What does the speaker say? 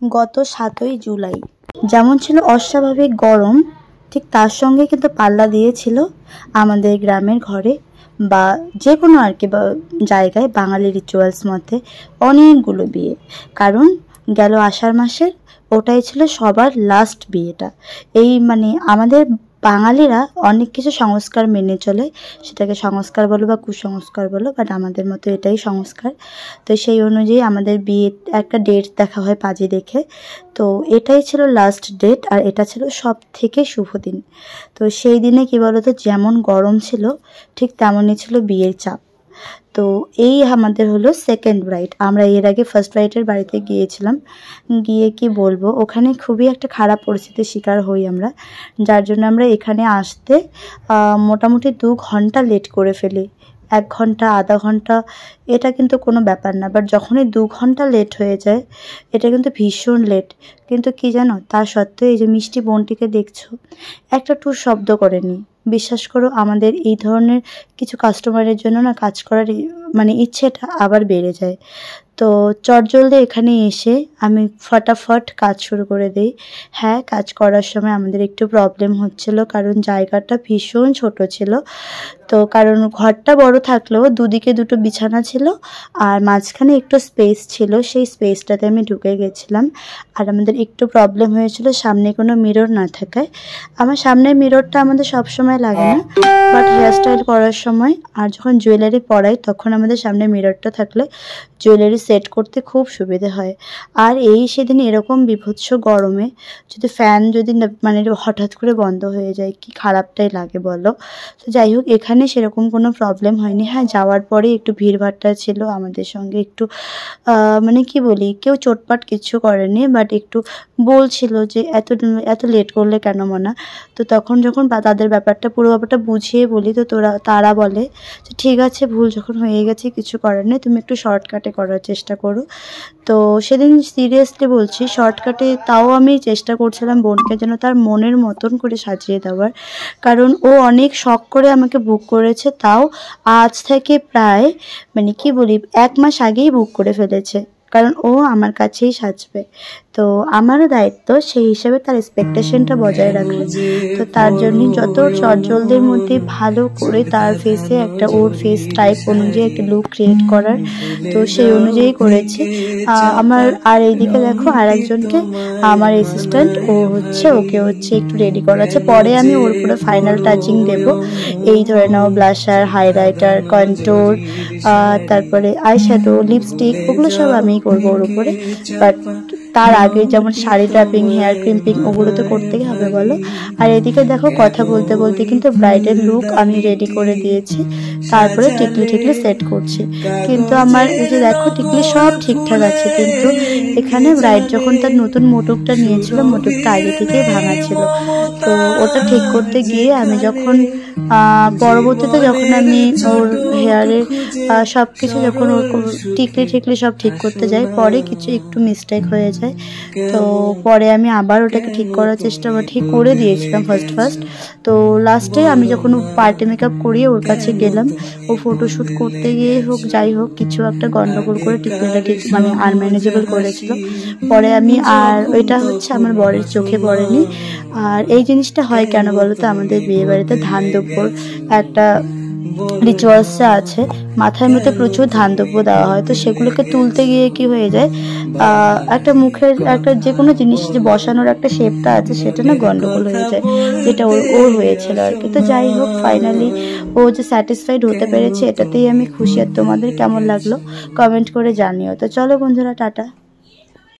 গত 7ই জুলাই যেমন ছিল অস্বাভাবিক গরম, ঠিক তার সঙ্গে কিন্তু পাল্লা দিয়েছিল আমাদের গ্রামের ঘরে বা যে কোনো আর কি জায়গায় বাঙালি রিচুয়ালস মতে অনেকগুলো বিয়ে। কারণ গেল আষাঢ় মাসের ওটাই ছিল সবার লাস্ট বিয়েটা। এই মানে আমাদের বাঙালিরা অনেক কিছু সংস্কার মেনে চলে, সেটাকে সংস্কার বলো বা কুসংস্কার বলো, বাট আমাদের মতো এটাই সংস্কার। তো সেই অনুযায়ী আমাদের বিয়ে একটা ডেট দেখা হয় পাঁজি দেখে। তো এটাই ছিল লাস্ট ডেট, আর এটা ছিল সব থেকে শুভ দিন। তো সেই দিনে কি বলতো, যেমন গরম ছিল ঠিক তেমনই ছিল বিয়ের চাপ। তো এই আমাদের হলো সেকেন্ড ব্রাইড। আমরা এর আগে ফার্স্ট ব্রাইডের বাড়িতে গিয়েছিলাম, গিয়ে কি বলবো ওখানে খুবই একটা খারাপ পরিস্থিতির শিকার হই আমরা, যার জন্য আমরা এখানে আসতে মোটামুটি 2 ঘন্টা লেট করে ফেলি। 1 ঘন্টা আধা ঘন্টা এটা কিন্তু কোনো ব্যাপার না, বাট যখনই 2 ঘন্টা লেট হয়ে যায় এটা কিন্তু ভীষণ লেট। কিন্তু কি জানো, তার সত্ত্বেও এই যে মিষ্টি বোনটিকে দেখছো একটা টুর শব্দ করেনি। বিশ্বাস করো, আমাদের এই ধরনের কিছু কাস্টমারের জন্য না কাজ করার মানে ইচ্ছেটা আবার বেড়ে যায়। তো চটজলদি এখানে এসে আমি ফটাফট কাজ শুরু করে দিই। হ্যাঁ, কাজ করার সময় আমাদের একটু প্রবলেম হচ্ছিল, কারণ জায়গাটা ভীষণ ছোট ছিল। তো কারণ ঘরটা বড় থাকলেও দুদিকে দুটো বিছানা ছিল আর মাঝখানে একটু স্পেস ছিল, সেই স্পেসটাতে আমি ঢুকে গেছিলাম। আর আমাদের একটু প্রবলেম হয়েছিল সামনে কোনো মিরর না থাকায়। আমার সামনের মিররটা আমাদের সবসময় লাগে না, বাট হেয়ারস্টাইল করার সময় আর যখন জুয়েলারি পরাই তখন আমাদের সামনে মিররটা থাকলে জুয়েলারি সেট করতে খুব সুবিধে হয়। আর এই সেদিন এরকম বিভৎস গরমে যদি ফ্যান যদি মানে হঠাৎ করে বন্ধ হয়ে যায় কি খারাপটাই লাগে বলো। তো যাই হোক, এখানে সেরকম কোনো প্রবলেম হয়নি। হ্যাঁ, যাওয়ার পরে একটু ভিড়ভাট্টা ছিল আমাদের সঙ্গে, একটু মানে কি বলি, কেউ চোটপাট কিছু করেনি, বাট একটু বলছিল যে এত লেট করলে কেন মনা। তো তখন যখন তাদের পুরো ব্যাপারটা বুঝিয়ে বলি, তো তারা বলে যে ঠিক আছে, ভুল যখন হয়ে গেছে কিছু করার নেই, তুমি একটু শর্টকাটে করার চেষ্টা করো। তো সেদিন সিরিয়াসলি বলছি, শর্টকাটে তাও আমি চেষ্টা করছিলাম বোনকে যেন তার মনের মতন করে সাজিয়ে দেওয়ার, কারণ ও অনেক শখ করে আমাকে বুক করেছে। তাও আজ থেকে প্রায় মানে কি বলি 1 মাস আগেই বুক করে ফেলেছে, কারণ ও আমার কাছেই সাজবে। তো আমারও দায়িত্ব সেই হিসাবে তার এক্সপেকটেশনটা বজায় রাখা। তো তার জন্যই যত চটজলদের মধ্যে ভালো করে তার ফেসে একটা ওর ফেস টাইপ অনুযায়ী একটা লুক ক্রিয়েট করার, তো সেই অনুযায়ী করেছি আমার। আর এইদিকে দেখো আর একজনকে আমার অ্যাসিস্ট্যান্ট ওকে একটু রেডি করাচ্ছে, পরে আমি ওর পুরো ফাইনাল টাচিং দেব। এই ধরে নাও ব্লাশার, হাইলাইটার, কন্ট্যুর, তারপরে আইশ্যাডো, লিপস্টিক, ওগুলো সব আমি করবো ওর উপরে। বাট তার আগে যেমন শাড়ি ট্র্যাপিং, হেয়ার ক্রিম্পিং, ওগুলো তো করতেই হবে বলো। আর এদিকে দেখো কথা বলতে বলতে কিন্তু ব্রাইডের লুক আমি রেডি করে দিয়েছি, তারপরে টিকলি সেট করছি। কিন্তু আমার এই যে দেখো টিকলি সব ঠিকঠাক আছে, কিন্তু এখানে ব্রাইড যখন তার নতুন মোটকটা নিয়েছিল, মোটকটা আগে থেকেই ভাঙা ছিল। তো ওটা ঠিক করতে গিয়ে আমি যখন পরবর্তীতে যখন আমি ওর হেয়ারের সব কিছু যখন ওর টিকলি সব ঠিক করতে যাই, পরে কিছু একটু মিস্টেক হয়ে যায়। তো পরে আমি আবার ওটাকে ঠিক করার চেষ্টা ঠিক করে দিয়েছিলাম ফার্স্ট। তো লাস্টে আমি যখন পার্টি মেকআপ করিয়ে ওর কাছে গেলাম, ও ফটোশ্যুট করতে গিয়ে হোক যাই হোক কিছু একটা গন্ডগোল করে টিকলিটা ঠিক মানে আনম্যানেজেবল করেছিল। পরে আমি আর ওইটা হচ্ছে আমার বরের চোখে পড়েনি। আর এই জিনিসটা হয় কেন বলো তো, আমাদের বিয়ে বাড়িতে ধান দুপুর একটা রিচুয়ালসটা আছে, মাথার মধ্যে প্রচুর ধান দ্রব্য দেওয়া হয়। তো সেগুলোকে তুলতে গিয়ে কি হয়ে যায়, একটা মুখের একটা যে কোনো জিনিস যে বসানোর একটা শেপটা আছে সেটা না গন্ডগোল হয়ে যায়, যেটা ওর হয়েছিল আর কি। তো যাই হোক, ফাইনালি ও যে স্যাটিসফাইড হতে পেরেছে এটাতেই আমি খুশি। আর তোমাদের কেমন লাগলো কমেন্ট করে জানিও। তো চলো বন্ধুরা, টাটা।